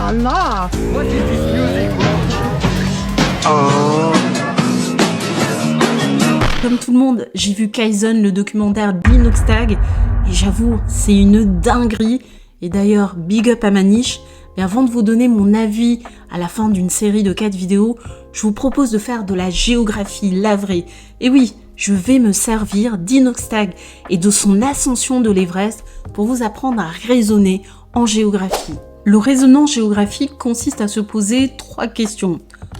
là là. What is this music, bro? Comme tout le monde, j'ai vu Kaizen, le documentaire d'Inoxtag, et j'avoue, c'est une dinguerie. Et d'ailleurs, big up à ma niche. Mais avant de vous donner mon avis à la fin d'une série de 4 vidéos, je vous propose de faire de la géographie, la vraie. Et oui, je vais me servir d'Inoxtag et de son ascension de l'Everest pour vous apprendre à raisonner en géographie. Le raisonnement géographique consiste à se poser 3 questions.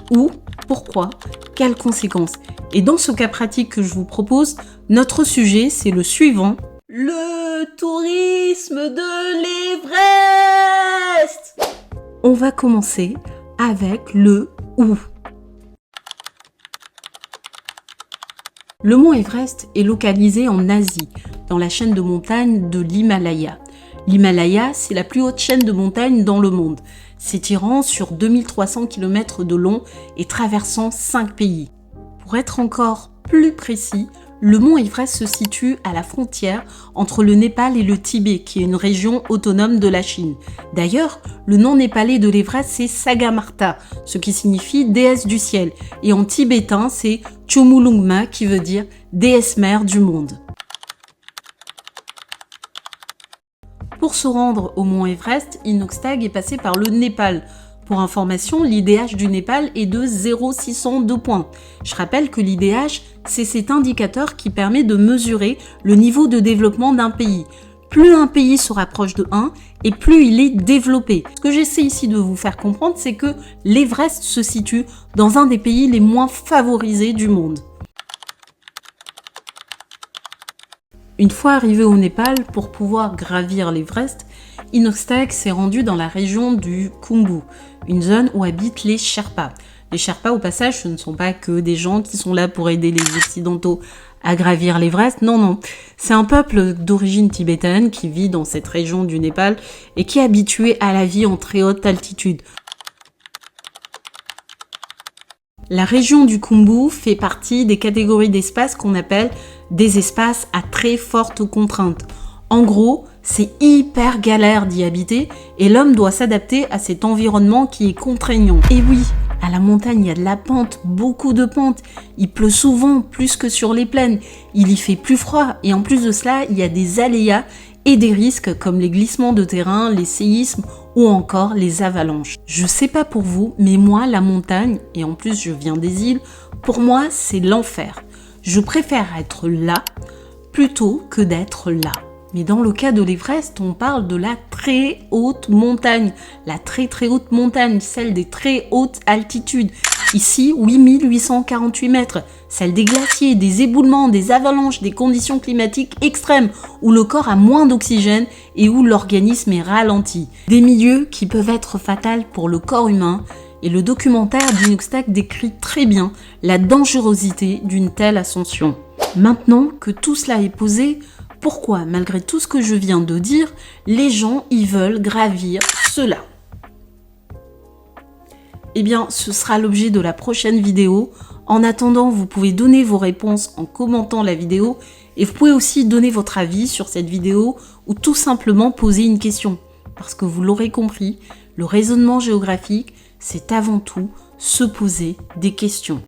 Où, pourquoi, quelles conséquences? Et dans ce cas pratique que je vous propose, notre sujet c'est le suivant. Le tourisme de l'Everest! On va commencer avec le où. Le mont Everest est localisé en Asie, dans la chaîne de montagnes de l'Himalaya. L'Himalaya, c'est la plus haute chaîne de montagnes dans le monde, s'étirant sur 2300 km de long et traversant 5 pays. Pour être encore plus précis, le mont Everest se situe à la frontière entre le Népal et le Tibet, qui est une région autonome de la Chine. D'ailleurs, le nom népalais de l'Everest, c'est Sagarmatha, ce qui signifie déesse du ciel. Et en tibétain, c'est Chomolungma, qui veut dire déesse mère du monde. Pour se rendre au mont Everest, Inoxtag est passé par le Népal. Pour information, l'IDH du Népal est de 0,602 points. Je rappelle que l'IDH, c'est cet indicateur qui permet de mesurer le niveau de développement d'un pays. Plus un pays se rapproche de 1 et plus il est développé. Ce que j'essaie ici de vous faire comprendre, c'est que l'Everest se situe dans un des pays les moins favorisés du monde. Une fois arrivé au Népal, pour pouvoir gravir l'Everest, Inoxtag s'est rendu dans la région du Khumbu, une zone où habitent les Sherpas. Les Sherpas, au passage, ce ne sont pas que des gens qui sont là pour aider les Occidentaux à gravir l'Everest. Non, non. C'est un peuple d'origine tibétaine qui vit dans cette région du Népal et qui est habitué à la vie en très haute altitude. La région du Khumbu fait partie des catégories d'espaces qu'on appelle des espaces à très forte contrainte. En gros, c'est hyper galère d'y habiter et l'homme doit s'adapter à cet environnement qui est contraignant. Et oui, à la montagne, il y a de la pente, beaucoup de pente. Il pleut souvent, plus que sur les plaines. Il y fait plus froid et en plus de cela, il y a des aléas et des risques comme les glissements de terrain, les séismes ou encore les avalanches. Je sais pas pour vous, mais moi, la montagne, et en plus je viens des îles, pour moi, c'est l'enfer. Je préfère être là plutôt que d'être là. Mais dans le cas de l'Everest, on parle de la très haute montagne. La très haute montagne, celle des très hautes altitudes. Ici, 8848 mètres. Celle des glaciers, des éboulements, des avalanches, des conditions climatiques extrêmes, où le corps a moins d'oxygène et où l'organisme est ralenti. Des milieux qui peuvent être fatals pour le corps humain. Et le documentaire d'Inoxtag décrit très bien la dangerosité d'une telle ascension. Maintenant que tout cela est posé, pourquoi, malgré tout ce que je viens de dire, les gens y veulent gravir cela? Eh bien, ce sera l'objet de la prochaine vidéo. En attendant, vous pouvez donner vos réponses en commentant la vidéo et vous pouvez aussi donner votre avis sur cette vidéo ou tout simplement poser une question. Parce que vous l'aurez compris, le raisonnement géographique, c'est avant tout se poser des questions.